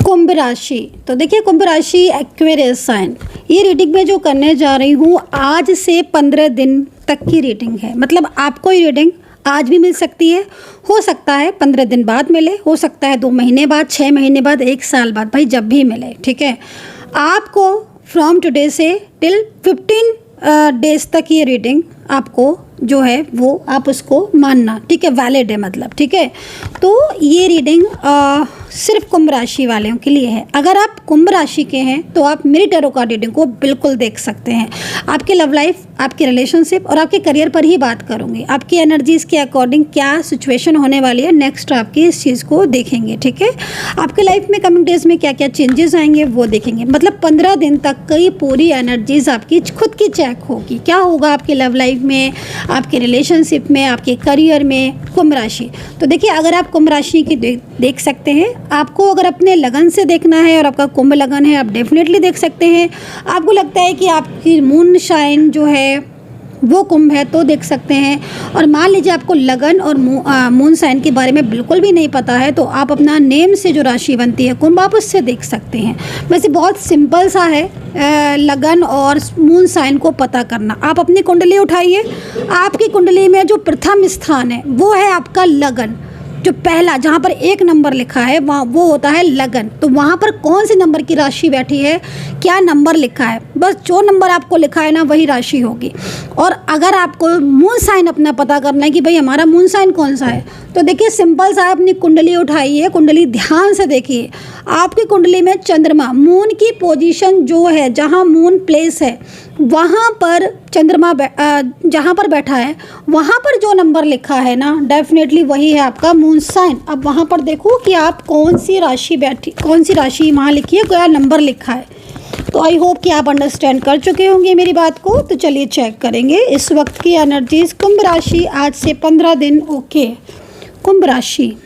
कुंभ राशि। तो देखिए कुंभ राशि एक्वेरियस साइन, ये रीडिंग में जो करने जा रही हूँ आज से 15 दिन तक की रीडिंग है। मतलब आपको ये रीडिंग आज भी मिल सकती है, हो सकता है 15 दिन बाद मिले, हो सकता है 2 महीने बाद, 6 महीने बाद, 1 साल बाद, भाई जब भी मिले, ठीक है। आपको फ्रॉम टुडे से टिल 15 डेज तक ये रीडिंग आपको जो है वो आप उसको मानना, ठीक है, वैलिड है मतलब, ठीक है। तो ये रीडिंग सिर्फ कुंभ राशि वालों के लिए है। अगर आप कुंभ राशि के हैं तो आप मेरी टैरो कार्ड रीडिंग को बिल्कुल देख सकते हैं। आपके लव लाइफ, आपके रिलेशनशिप और आपके करियर पर ही बात करूँगी। आपकी एनर्जीज़ के अकॉर्डिंग क्या सिचुएशन होने वाली है नेक्स्ट, आपकी इस चीज़ को देखेंगे, ठीक है। आपके लाइफ में कमिंग डेज में क्या क्या चेंजेस आएंगे वो देखेंगे। मतलब 15 दिन तक कई पूरी एनर्जीज आपकी खुद की चेक होगी। क्या होगा आपकी लव लाइफ में, आपके रिलेशनशिप में, आपके करियर में, कुंभ राशि। तो देखिए अगर आप कुंभ राशि की देख सकते हैं, आपको अगर अपने लगन से देखना है और आपका कुंभ लगन है, आप डेफिनेटली देख सकते हैं। आपको लगता है कि आपकी मून शाइन जो है वो कुंभ है तो देख सकते हैं। और मान लीजिए आपको लगन और मून साइन के बारे में बिल्कुल भी नहीं पता है तो आप अपना नेम से जो राशि बनती है कुंभ, आप उससे देख सकते हैं। वैसे बहुत सिंपल सा है लगन और मून साइन को पता करना। आप अपनी कुंडली उठाइए, आपकी कुंडली में जो प्रथम स्थान है वो है आपका लगन। जो पहला जहाँ पर 1 नंबर लिखा है वहाँ वो होता है लगन। तो वहाँ पर कौन से नंबर की राशि बैठी है, क्या नंबर लिखा है, बस जो नंबर आपको लिखा है ना वही राशि होगी। और अगर आपको मून साइन अपना पता करना है कि भाई हमारा मून साइन कौन सा है, तो देखिए सिंपल सा अपनी कुंडली उठाइए, कुंडली ध्यान से देखिए। आपकी कुंडली में चंद्रमा, मून की पोजीशन जो है, जहाँ मून प्लेस है वहाँ पर चंद्रमा जहाँ पर बैठा है वहाँ पर जो नंबर लिखा है ना डेफिनेटली वही है आपका मून साइन। अब वहाँ पर देखो कि आप कौन सी राशि वहाँ लिखी है, क्या नंबर लिखा है। तो आई होप कि आप अंडरस्टैंड कर चुके होंगे मेरी बात को। तो चलिए चेक करेंगे इस वक्त की एनर्जीज। कुंभ राशि आज से 15 दिन, ओके। कुंभ राशि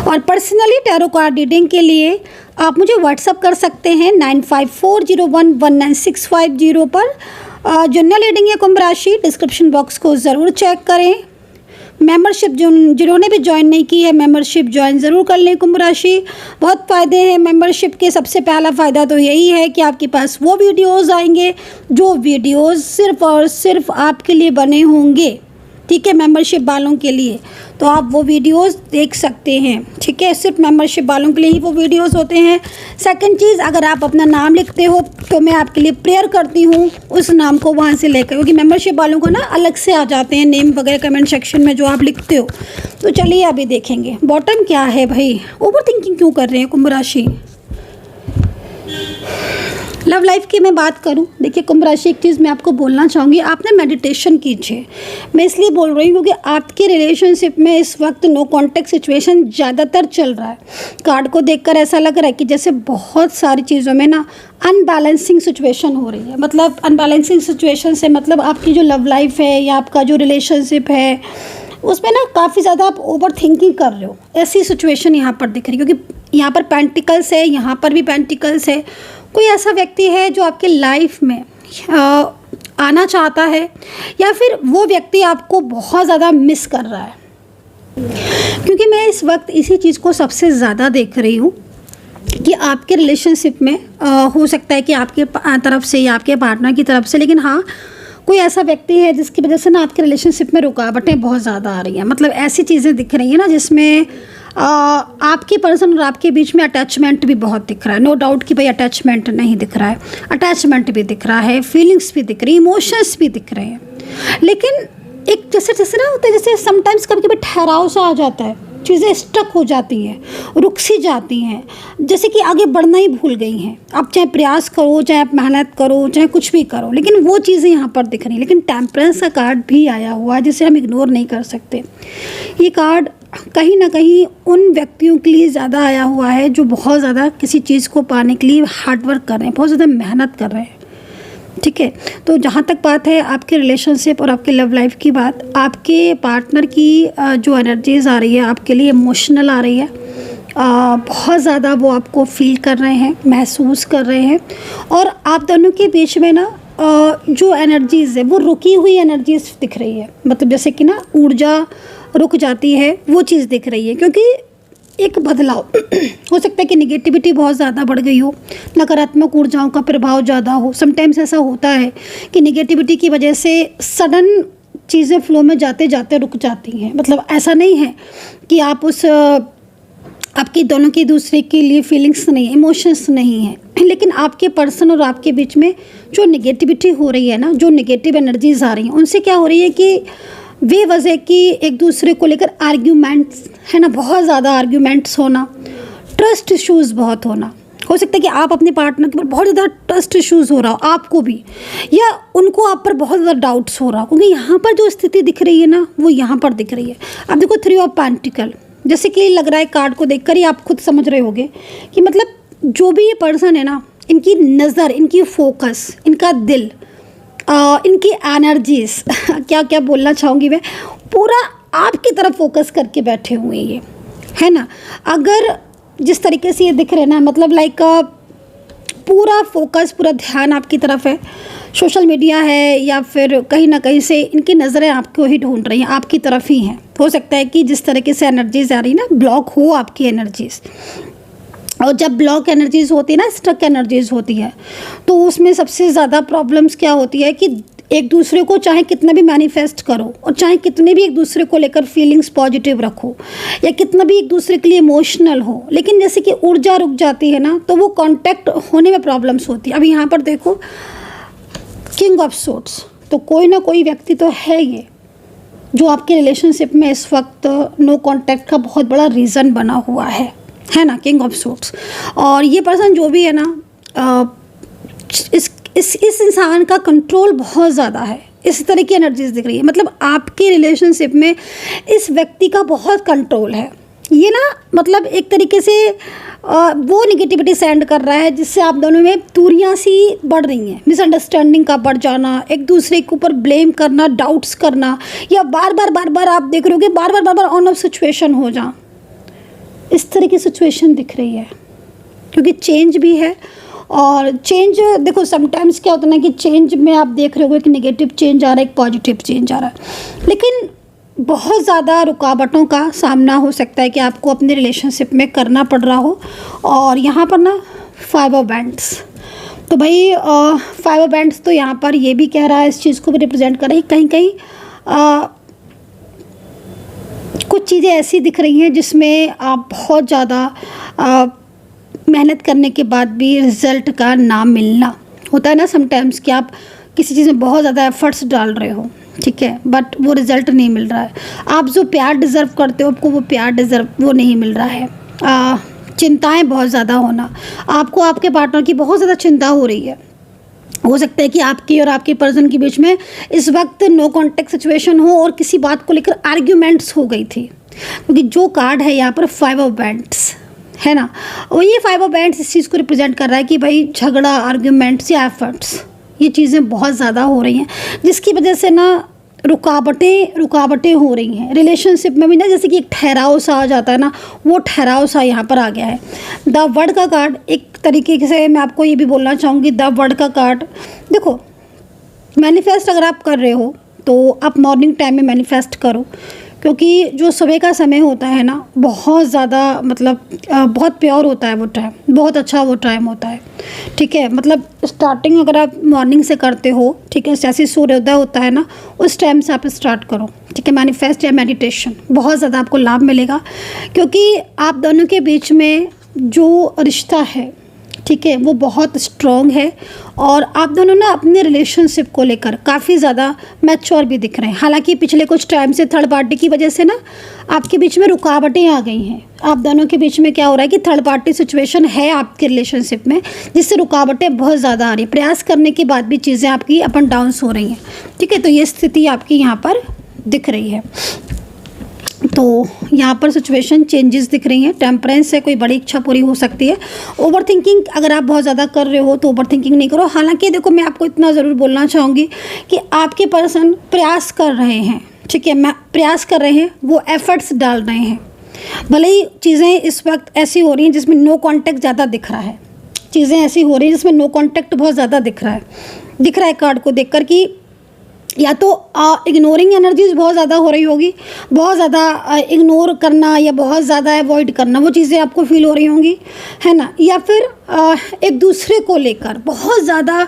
और पर्सनली टैरो कार्ड रीडिंग के लिए आप मुझे व्हाट्सअप कर सकते हैं 9540119650 पर। जनरल रीडिंग है कुंभ राशि, डिस्क्रिप्शन बॉक्स को ज़रूर चेक करें। मेंबरशिप जिन्होंने भी ज्वाइन नहीं की है मेंबरशिप ज्वाइन ज़रूर कर लें। कुंभ राशि बहुत फ़ायदे हैं मेंबरशिप के। सबसे पहला फ़ायदा तो यही है कि आपके पास वो वीडियोज़ आएंगे जो वीडियोज़ सिर्फ़ और सिर्फ आपके लिए बने होंगे, ठीक है, मेंबरशिप वालों के लिए। तो आप वो वीडियोस देख सकते हैं, ठीक है, सिर्फ मेंबरशिप वालों के लिए ही वो वीडियोस होते हैं। सेकंड चीज़, अगर आप अपना नाम लिखते हो तो मैं आपके लिए प्रेयर करती हूँ उस नाम को वहाँ से लेकर, क्योंकि मेंबरशिप वालों को ना अलग से आ जाते हैं नेम वगैरह कमेंट सेक्शन में जो आप लिखते हो। तो चलिए अभी देखेंगे बॉटम क्या है। भाई ओवर थिंकिंग क्यों कर रहे हैं कुंभ राशि। लव लाइफ की मैं बात करूं, देखिए कुंभ राशि एक चीज़ मैं आपको बोलना चाहूँगी, आपने मेडिटेशन कीजिए। मैं इसलिए बोल रही हूँ क्योंकि आपके रिलेशनशिप में इस वक्त नो कॉन्टेक्ट सिचुएशन ज़्यादातर चल रहा है। कार्ड को देखकर ऐसा लग रहा है कि जैसे बहुत सारी चीज़ों में ना अनबैलेंसिंग सिचुएशन हो रही है। मतलब अनबैलेंसिंग सिचुएशन से मतलब आपकी जो लव लाइफ है या आपका जो रिलेशनशिप है उसमें ना काफ़ी ज़्यादा आप ओवर थिंकिंग कर रहे हो, ऐसी सिचुएशन यहाँ पर दिख रही है। क्योंकि यहाँ पर पेंटिकल्स है, यहाँ पर भी पेंटिकल्स है। कोई ऐसा व्यक्ति है जो आपके लाइफ में आना चाहता है या फिर वो व्यक्ति आपको बहुत ज़्यादा मिस कर रहा है। क्योंकि मैं इस वक्त इसी चीज़ को सबसे ज़्यादा देख रही हूँ कि आपके रिलेशनशिप में हो सकता है कि आपके तरफ से या आपके पार्टनर की तरफ से, लेकिन हाँ कोई ऐसा व्यक्ति है जिसकी वजह से ना आपके रिलेशनशिप में रुकावटें बहुत ज़्यादा आ रही हैं। मतलब ऐसी चीज़ें दिख रही हैं ना जिसमें आपकी पर्सन और आपके बीच में अटैचमेंट भी बहुत दिख रहा है। नो डाउट कि भाई अटैचमेंट नहीं दिख रहा है, अटैचमेंट भी दिख रहा है, फीलिंग्स भी दिख रही, इमोशंस भी दिख रहे हैं। लेकिन एक जैसे ना होता है, जैसे समटाइम्स कभी कभी ठहराव सा आ जाता है, चीज़ें स्टक हो जाती हैं, रुक सी जाती हैं, जैसे कि आगे बढ़ना ही भूल गई हैं। आप चाहे प्रयास करो, चाहे आप मेहनत करो, चाहे कुछ भी करो, लेकिन वो चीज़ें यहाँ पर दिख रही हैं। लेकिन टेम्परेंस का कार्ड भी आया हुआ है जिसे हम इग्नोर नहीं कर सकते। ये कार्ड कहीं ना कहीं उन व्यक्तियों के लिए ज़्यादा आया हुआ है जो बहुत ज़्यादा किसी चीज़ को पाने के लिए हार्डवर्क कर रहे हैं, बहुत ज़्यादा मेहनत कर रहे हैं, ठीक है। तो जहाँ तक बात है आपके रिलेशनशिप और आपके लव लाइफ की बात, आपके पार्टनर की जो एनर्जीज आ रही है आपके लिए इमोशनल आ रही है। बहुत ज़्यादा वो आपको फील कर रहे हैं, महसूस कर रहे हैं। और आप दोनों के बीच में ना जो एनर्जीज़ है वो रुकी हुई एनर्जीज दिख रही है। मतलब जैसे कि ना ऊर्जा रुक जाती है वो चीज़ दिख रही है। क्योंकि एक बदलाव हो सकता है कि निगेटिविटी बहुत ज़्यादा बढ़ गई हो, नकारात्मक ऊर्जाओं का प्रभाव ज़्यादा हो। समटाइम्स ऐसा होता है कि निगेटिविटी की वजह से सडन चीज़ें फ्लो में जाते जाते रुक जाती हैं। मतलब ऐसा नहीं है कि आप उस आपकी दोनों की दूसरे के लिए फीलिंग्स नहीं, इमोशंस नहीं है, लेकिन आपके पर्सन और आपके बीच में जो निगेटिविटी हो रही है ना, जो निगेटिव एनर्जीज आ रही हैं, उनसे क्या हो रही है कि बेवजह की एक दूसरे को लेकर आर्ग्यूमेंट्स है ना, बहुत ज़्यादा आर्ग्यूमेंट्स होना, ट्रस्ट इश्यूज़ बहुत होना। हो सकता है कि आप अपने पार्टनर के ऊपर बहुत ज़्यादा ट्रस्ट इश्यूज़ हो रहा हो आपको भी, या उनको आप पर बहुत ज़्यादा डाउट्स हो रहा हो, क्योंकि यहाँ पर जो स्थिति दिख रही है ना, वो यहाँ पर दिख रही है। अब देखो 3 ऑफ पेंटिकल, जैसे कि लग रहा है कार्ड को देखकर ही आप खुद समझ रहे होगे कि मतलब जो भी ये पर्सन है ना, इनकी नज़र, इनकी फोकस, इनका दिल, इनकी एनर्जीज क्या क्या बोलना चाहूँगी मैं, पूरा आपकी तरफ फोकस करके बैठे हुए हैं ये, है ना। अगर जिस तरीके से ये दिख रहे हैं ना, मतलब लाइक पूरा फोकस, पूरा ध्यान आपकी तरफ है, सोशल मीडिया है या फिर कहीं ना कहीं से इनकी नज़रें आपको ही ढूंढ रही हैं, आपकी तरफ ही हैं। हो सकता है कि जिस तरीके से एनर्जीज आ रही ना, ब्लॉक हो आपकी एनर्जीज, और जब ब्लॉक एनर्जीज होती है ना, स्टक एनर्जीज होती है, तो उसमें सबसे ज़्यादा प्रॉब्लम्स क्या होती है कि एक दूसरे को चाहे कितना भी मैनिफेस्ट करो और चाहे कितने भी एक दूसरे को लेकर फीलिंग्स पॉजिटिव रखो या कितना भी एक दूसरे के लिए इमोशनल हो, लेकिन जैसे कि ऊर्जा रुक जाती है ना, तो वो कांटेक्ट होने में प्रॉब्लम्स होती है। अब यहाँ पर देखो किंग ऑफ सोर्ड्स, तो कोई ना कोई व्यक्ति तो है ये जो आपके रिलेशनशिप में इस वक्त नो कांटेक्ट का बहुत बड़ा रीज़न बना हुआ है ना, किंग ऑफ सोर्ड्स। और ये पर्सन जो भी है ना, इस इंसान का कंट्रोल बहुत ज़्यादा है, इस तरह की एनर्जीज दिख रही है। मतलब आपके रिलेशनशिप में इस व्यक्ति का बहुत कंट्रोल है। ये ना मतलब एक तरीके से वो निगेटिविटी सेंड कर रहा है, जिससे आप दोनों में दूरियां सी बढ़ रही हैं, मिसअंडरस्टैंडिंग का बढ़ जाना, एक दूसरे के ऊपर ब्लेम करना, डाउट्स करना, या बार बार आप देख रहे हो कि बार बार ऑन ऑफ सिचुएशन हो जा, इस तरह की सिचुएशन दिख रही है। क्योंकि चेंज भी है, और चेंज देखो समटाइम्स क्या होता है ना कि चेंज में आप देख रहे हो कि नेगेटिव चेंज आ रहा है, एक पॉजिटिव चेंज आ रहा है, लेकिन बहुत ज़्यादा रुकावटों का सामना हो सकता है कि आपको अपने रिलेशनशिप में करना पड़ रहा हो। और यहाँ पर ना 5 ऑफ बैंड्स, तो भाई 5 ऑफ बैंड्स तो यहाँ पर ये भी कह रहा है, इस चीज़ को भी रिप्रेजेंट कर रही है। कहीं कहीं कुछ चीज़ें ऐसी दिख रही हैं जिसमें आप बहुत ज़्यादा मेहनत करने के बाद भी रिज़ल्ट का ना मिलना होता है ना समटाइम्स, कि आप किसी चीज़ में बहुत ज़्यादा एफर्ट्स डाल रहे हो, ठीक है, बट वो रिज़ल्ट नहीं मिल रहा है। आप जो प्यार डिज़र्व करते हो, आपको वो प्यार वो नहीं मिल रहा है। चिंताएं बहुत ज़्यादा होना, आपको आपके पार्टनर की बहुत ज़्यादा चिंता हो रही है। हो सकता है कि आपकी और आपके पर्सन के बीच में इस वक्त नो कॉन्टेक्ट सिचुएशन हो और किसी बात को लेकर आर्ग्यूमेंट्स हो गई थी, क्योंकि जो कार्ड है यहाँ पर 5 ऑफ बैंड्स है ना, और ये 5 ऑफ बैंड्स इस चीज़ को रिप्रेजेंट कर रहा है कि भाई झगड़ा, आर्ग्यूमेंट्स या एफर्ट्स, ये चीज़ें बहुत ज़्यादा हो रही हैं, जिसकी वजह से ना रुकावटें हो रही हैं रिलेशनशिप में भी ना, जैसे कि एक ठहराव सा आ जाता है ना, वो ठहराव सा यहाँ पर आ गया है। द वर्ड का कार्ड, एक तरीके से मैं आपको ये भी बोलना चाहूँगी, द वर्ड का कार्ड देखो, मैनिफेस्ट अगर आप कर रहे हो तो आप मॉर्निंग टाइम में मैनिफेस्ट करो, क्योंकि जो सुबह का समय होता है ना, बहुत ज़्यादा मतलब बहुत प्योर होता है वो टाइम, बहुत अच्छा वो टाइम होता है, ठीक है। मतलब स्टार्टिंग अगर आप मॉर्निंग से करते हो, ठीक है, जैसे सूर्योदय होता है ना, उस टाइम से आप स्टार्ट करो, ठीक है, मैनिफेस्ट या मेडिटेशन, बहुत ज़्यादा आपको लाभ मिलेगा। क्योंकि आप दोनों के बीच में जो रिश्ता है, ठीक है, वो बहुत स्ट्रॉन्ग है, और आप दोनों ना अपने रिलेशनशिप को लेकर काफ़ी ज़्यादा मैच्योर भी दिख रहे हैं। हालांकि पिछले कुछ टाइम से थर्ड पार्टी की वजह से ना आपके बीच में रुकावटें आ गई हैं। आप दोनों के बीच में क्या हो रहा है कि थर्ड पार्टी सिचुएशन है आपके रिलेशनशिप में, जिससे रुकावटें बहुत ज़्यादा आ रही हैं। प्रयास करने के बाद भी चीज़ें आपकी अप एंड डाउन्स हो रही हैं, ठीक है। तो ये स्थिति आपकी यहाँ पर दिख रही है। तो यहाँ पर सिचुएशन चेंजेस दिख रही हैं। टेम्परेंस से कोई बड़ी इच्छा पूरी हो सकती है। ओवर थिंकिंग अगर आप बहुत ज़्यादा कर रहे हो तो ओवर थिंकिंग नहीं करो। हालांकि देखो, मैं आपको इतना ज़रूर बोलना चाहूँगी कि आपके पर्सन प्रयास कर रहे हैं, ठीक है, मैं प्रयास कर रहे हैं, वो एफर्ट्स डाल रहे हैं। भले ही चीज़ें इस वक्त ऐसी हो रही हैं जिसमें नो कॉन्टैक्ट ज़्यादा दिख रहा है, चीज़ें ऐसी हो रही हैं जिसमें नो कॉन्टैक्ट बहुत ज़्यादा दिख रहा है कार्ड को देखकर कि या तो इग्नोरिंग एनर्जीज बहुत ज़्यादा हो रही होगी, बहुत ज़्यादा इग्नोर करना या बहुत ज़्यादा अवॉइड करना, वो चीज़ें आपको फील हो रही होंगी, है ना। या फिर एक दूसरे को लेकर बहुत ज़्यादा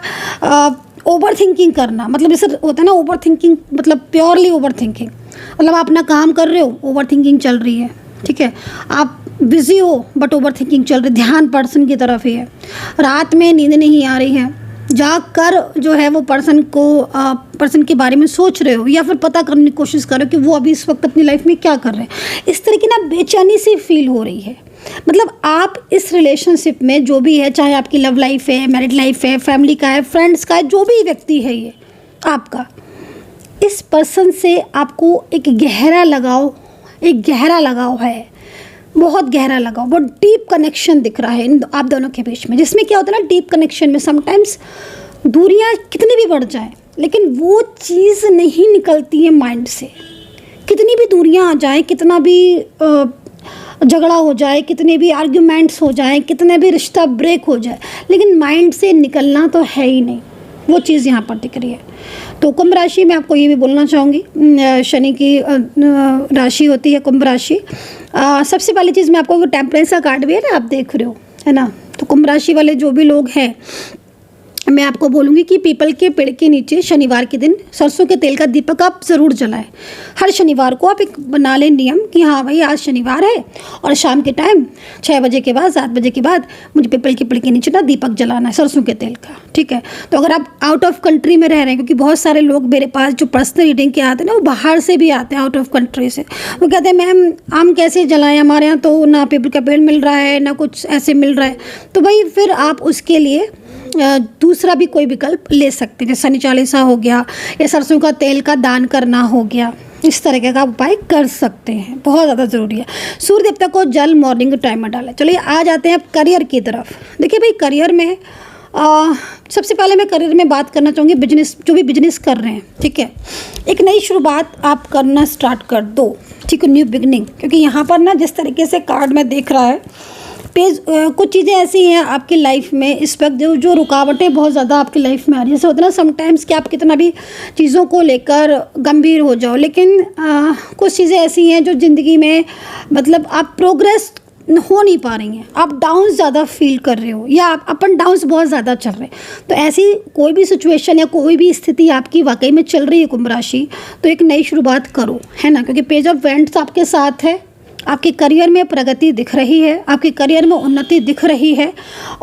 ओवर थिंकिंग करना, मतलब जैसे होता है ना ओवर थिंकिंग, मतलब प्योरली ओवर थिंकिंग, मतलब आप अपना काम कर रहे हो, ओवर थिंकिंग चल रही है, ठीक है। आप बिज़ी हो बट ओवर थिंकिंग चल रही है, ध्यान पर्सन की तरफ ही है, रात में नींद नहीं आ रही है, जाग कर जो है वो पर्सन के बारे में सोच रहे हो, या फिर पता करने की कोशिश कर रहे हो कि वो अभी इस वक्त अपनी लाइफ में क्या कर रहे हैं। इस तरह की ना बेचैनी सी फील हो रही है। मतलब आप इस रिलेशनशिप में जो भी है, चाहे आपकी लव लाइफ है, मैरिड लाइफ है, फैमिली का है, फ्रेंड्स का है, जो भी व्यक्ति है ये आपका, इस पर्सन से आपको एक गहरा लगाव है, बहुत गहरा लगाव, बहुत डीप कनेक्शन दिख रहा है आप दोनों के बीच में। जिसमें क्या होता है ना, डीप कनेक्शन में समटाइम्स दूरियां कितनी भी बढ़ जाए लेकिन वो चीज़ नहीं निकलती है माइंड से। कितनी भी दूरियां आ जाए, कितना भी झगड़ा हो जाए, कितने भी आर्ग्यूमेंट्स हो जाए, कितने भी रिश्ता ब्रेक हो जाए, लेकिन माइंड से निकलना तो है ही नहीं, वो चीज़ यहाँ पर दिख रही है। तो कुंभ राशि में आपको ये भी बोलना चाहूँगी, शनि की राशि होती है कुंभ राशि। सबसे पहली चीज़ मैं आपको टेम्परेंस का कार्ड भी है ना, आप देख रहे हो, है ना। तो कुंभ राशि वाले जो भी लोग हैं, मैं आपको बोलूँगी कि पीपल के पेड़ के नीचे शनिवार के दिन सरसों के तेल का दीपक आप ज़रूर जलाएं। हर शनिवार को आप एक बना लें नियम कि हाँ भाई आज शनिवार है और शाम के टाइम 6 बजे के बाद 7 बजे के बाद मुझे पीपल के पेड़ के नीचे ना दीपक जलाना है सरसों के तेल का, ठीक है। तो अगर आप आउट ऑफ कंट्री में रह रहे हैं, क्योंकि बहुत सारे लोग मेरे पास जो पर्सनल रीडिंग के आते हैं ना, वो बाहर से भी आते हैं, आउट ऑफ कंट्री से, वो कहते हैं मैम आम कैसे जलाएं, हमारे यहाँ तो ना पीपल का पेड़ मिल रहा है ना कुछ ऐसे मिल रहा है। तो भाई फिर आप उसके लिए दूसरा भी कोई विकल्प ले सकते हैं, जैसे शनि चालीसा हो गया या सरसों का तेल का दान करना हो गया, इस तरह का उपाय कर सकते हैं, बहुत ज़्यादा ज़रूरी है। सूर्य देवता को जल मॉर्निंग टाइम में डालें। चलिए आ जाते हैं अब करियर की तरफ। देखिए भाई करियर में सबसे पहले मैं करियर में बात करना चाहूँगी, बिजनेस, जो भी बिजनेस कर रहे हैं, ठीक है, एक नई शुरुआत आप करना स्टार्ट कर दो, ठीक है, न्यू बिगनिंग। क्योंकि यहाँ पर ना जिस तरीके से कार्ड में देख रहा है पेज, कुछ चीज़ें ऐसी हैं आपकी लाइफ में इस वक्त जो रुकावटें बहुत ज़्यादा आपकी लाइफ में आ रही है। जैसे होता है ना समटाइम्स कि आप कितना भी चीज़ों को लेकर गंभीर हो जाओ, लेकिन कुछ चीज़ें ऐसी हैं जो ज़िंदगी में मतलब आप प्रोग्रेस हो नहीं पा रही हैं, आप डाउन ज़्यादा फील कर रहे हो या आप अप एंड डाउन्स बहुत ज़्यादा चल रहे हैं। तो ऐसी कोई भी सिचुएशन या कोई भी स्थिति आपकी वाकई में चल रही है कुंभ राशि, तो एक नई शुरुआत करो, है ना। क्योंकि पेज ऑफ वेंट्स आपके साथ है, आपके करियर में प्रगति दिख रही है, आपके करियर में उन्नति दिख रही है।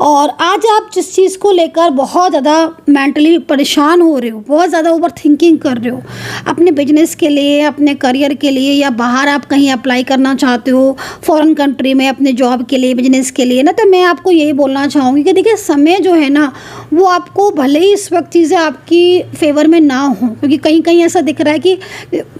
और आज आप जिस चीज़ को लेकर बहुत ज़्यादा मेंटली परेशान हो रहे हो, बहुत ज़्यादा ओवर थिंकिंग कर रहे हो अपने बिजनेस के लिए, अपने करियर के लिए, या बाहर आप कहीं अप्लाई करना चाहते हो फॉरेन कंट्री में अपने जॉब के लिए, बिजनेस के लिए ना, तो मैं आपको यही बोलना चाहूँगी कि देखिए समय जो है ना वो आपको भले ही इस वक्त चीज़ें आपकी फेवर में ना हो, क्योंकि कहीं कहीं ऐसा दिख रहा है कि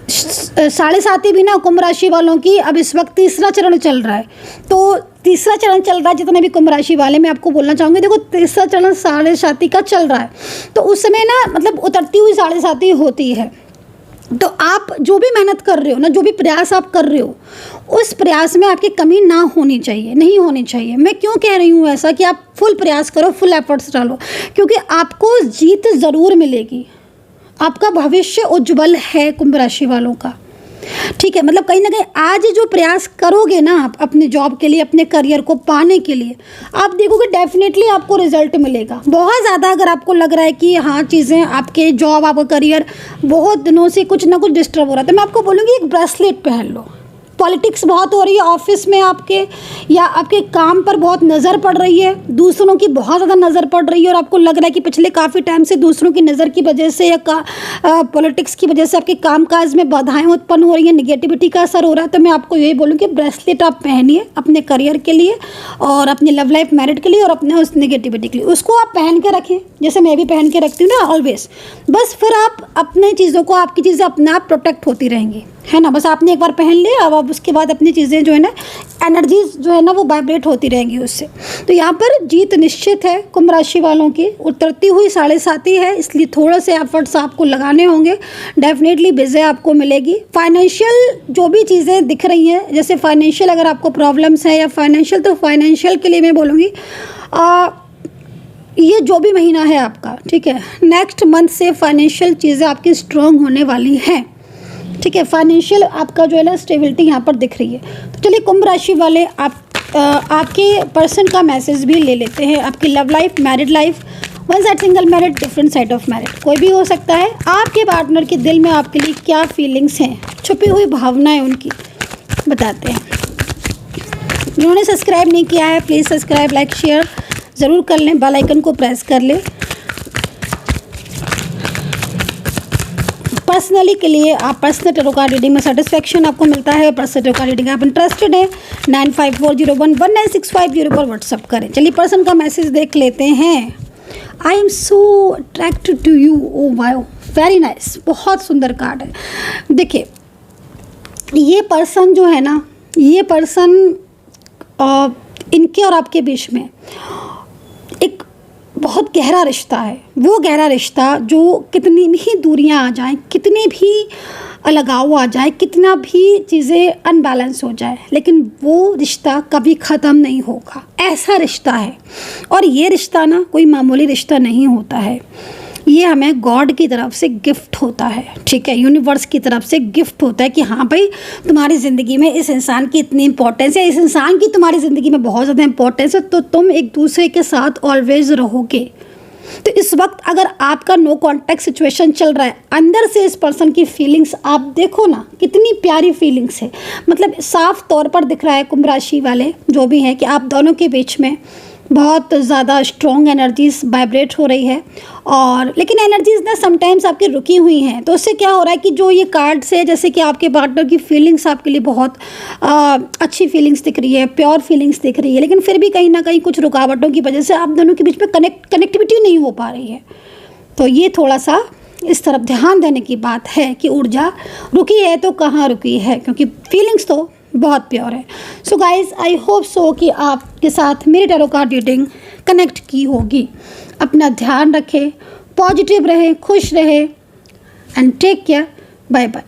7.5 भी ना कुंभ राशि वालों की अब इस वक्त तीसरा चरण चल रहा है। तो तीसरा चरण चल रहा है, जितने भी कुंभ राशि वाले, मैं आपको बोलना चाहूँगी देखो तीसरा चरण 7.5 का चल रहा है, तो उस समय ना मतलब उतरती हुई 7.5 होती है। तो आप जो भी मेहनत कर रहे हो ना, जो भी प्रयास आप कर रहे हो, उस प्रयास में आपकी कमी ना होनी चाहिए, नहीं होनी चाहिए। मैं क्यों कह रही हूँ ऐसा कि आप फुल प्रयास करो, फुल एफर्ट्स डालो, क्योंकि आपको जीत ज़रूर मिलेगी। आपका भविष्य उज्जवल है कुंभ राशि वालों का, ठीक है। मतलब कहीं ना कहीं आज जो प्रयास करोगे ना आप अपने जॉब के लिए, अपने करियर को पाने के लिए, आप देखोगे डेफिनेटली आपको रिजल्ट मिलेगा। बहुत ज़्यादा अगर आपको लग रहा है कि हाँ चीज़ें आपके जॉब, आपका करियर बहुत दिनों से कुछ ना कुछ डिस्टर्ब हो रहा है, तो मैं आपको बोलूँगी एक ब्रेसलेट पहन लो। पॉलिटिक्स बहुत हो रही है ऑफिस में आपके, या आपके काम पर बहुत नज़र पड़ रही है, दूसरों की बहुत ज़्यादा नज़र पड़ रही है, और आपको लग रहा है कि पिछले काफ़ी टाइम से दूसरों की नज़र की वजह से या पॉलिटिक्स की वजह से आपके कामकाज में बाधाएं उत्पन्न हो रही हैं, निगेटिविटी का असर हो रहा है, तो मैं आपको यही बोलूँ कि ब्रेसलेट आप पहनिए अपने करियर के लिए और अपनी लव लाइफ, मैरिड के लिए और अपने उस निगेटिविटी के लिए। उसको आप पहन के रखें, जैसे मैं भी पहन के रखती हूँ ना ऑलवेज। बस फिर आप अपने चीज़ों को, आपकी चीज़ें अपने आप प्रोटेक्ट होती रहेंगी, है ना। बस आपने एक बार पहन लिया, अब उसके बाद अपनी चीज़ें जो है ना, एनर्जीज जो है ना वो वाइब्रेट होती रहेंगी उससे। तो यहाँ पर जीत निश्चित है कुंभ राशि वालों की, उतरती हुई 7.5 है, इसलिए थोड़े से एफर्ट्स आपको लगाने होंगे, डेफिनेटली विजय आपको मिलेगी। फाइनेंशियल जो भी चीज़ें दिख रही हैं, जैसे फाइनेंशियल अगर आपको प्रॉब्लम्स हैं या फाइनेंशियल, तो फाइनेंशियल के लिए मैं बोलूँगी ये जो भी महीना है आपका, ठीक है, नेक्स्ट मंथ से फाइनेंशियल चीज़ें आपकी स्ट्रॉन्ग होने वाली हैं, ठीक है। फाइनेंशियल आपका जो है ना स्टेबिलिटी यहाँ पर दिख रही है। तो चलिए कुंभ राशि वाले आपके पर्सन का मैसेज भी ले लेते हैं। आपकी love life, married life, one side single married, different side of married, कोई भी हो सकता है। आपके पार्टनर के दिल में आपके लिए क्या फीलिंग्स हैं, छुपी हुई भावनाएं उनकी बताते हैं। जिन्होंने सब्सक्राइब नहीं किया है प्लीज़ सब्सक्राइब, लाइक, शेयर ज़रूर कर लें, बेल आइकन को प्रेस कर लें। पर्सनली के लिए आप पर्सनल टैरो कार्ड रीडिंग में सेटिस्फेक्शन आपको मिलता है, पर्सनल टैरो कार्ड रीडिंग आप इंटरेस्टेड है 9540119650 पर व्हाट्सअप करें। चलिए पर्सन का मैसेज देख लेते हैं। I am so attracted to you, oh wow, very nice, बहुत सुंदर कार्ड है। देखिए ये पर्सन जो है ना, ये पर्सन इनके और आपके बीच में एक बहुत गहरा रिश्ता है। वो गहरा रिश्ता जो कितनी भी दूरियां आ जाएं, कितनी भी अलगाव आ जाए, कितना भी चीज़ें अनबैलेंस हो जाए, लेकिन वो रिश्ता कभी ख़त्म नहीं होगा, ऐसा रिश्ता है। और ये रिश्ता ना कोई मामूली रिश्ता नहीं होता है, ये हमें गॉड की तरफ से गिफ्ट होता है, ठीक है, यूनिवर्स की तरफ से गिफ्ट होता है कि हाँ भाई तुम्हारी ज़िंदगी में इस इंसान की इतनी इंपॉर्टेंस है, इस इंसान की तुम्हारी ज़िंदगी में बहुत ज़्यादा इंपॉर्टेंस है, तो तुम एक दूसरे के साथ ऑलवेज रहोगे। तो इस वक्त अगर आपका नो कॉन्टैक्ट सिचुएशन चल रहा है, अंदर से इस पर्सन की फीलिंग्स आप देखो ना, कितनी प्यारी फीलिंग्स है। मतलब साफ तौर पर दिख रहा है कुंभ राशि वाले जो भी हैं कि आप दोनों के बीच में बहुत ज़्यादा स्ट्रॉन्ग एनर्जीज वाइब्रेट हो रही है। और लेकिन एनर्जीज ना समटाइम्स आपकी रुकी हुई हैं, तो उससे क्या हो रहा है कि जो ये कार्ड से जैसे कि आपके पार्टनर की फीलिंग्स आपके लिए बहुत अच्छी फीलिंग्स दिख रही है, प्योर फीलिंग्स दिख रही है, लेकिन फिर भी कहीं ना कहीं कुछ रुकावटों की वजह से आप दोनों के बीच में कनेक्टिविटी नहीं हो पा रही है। तो ये थोड़ा सा इस तरफ ध्यान देने की बात है कि ऊर्जा रुकी है तो कहाँ रुकी है, क्योंकि फीलिंग्स तो बहुत प्योर है। So guys I hope so कि आपके साथ मेरी टैरो कार्ड रीडिंग कनेक्ट की होगी। अपना ध्यान रखें, पॉजिटिव रहें, खुश रहें and take care, bye bye.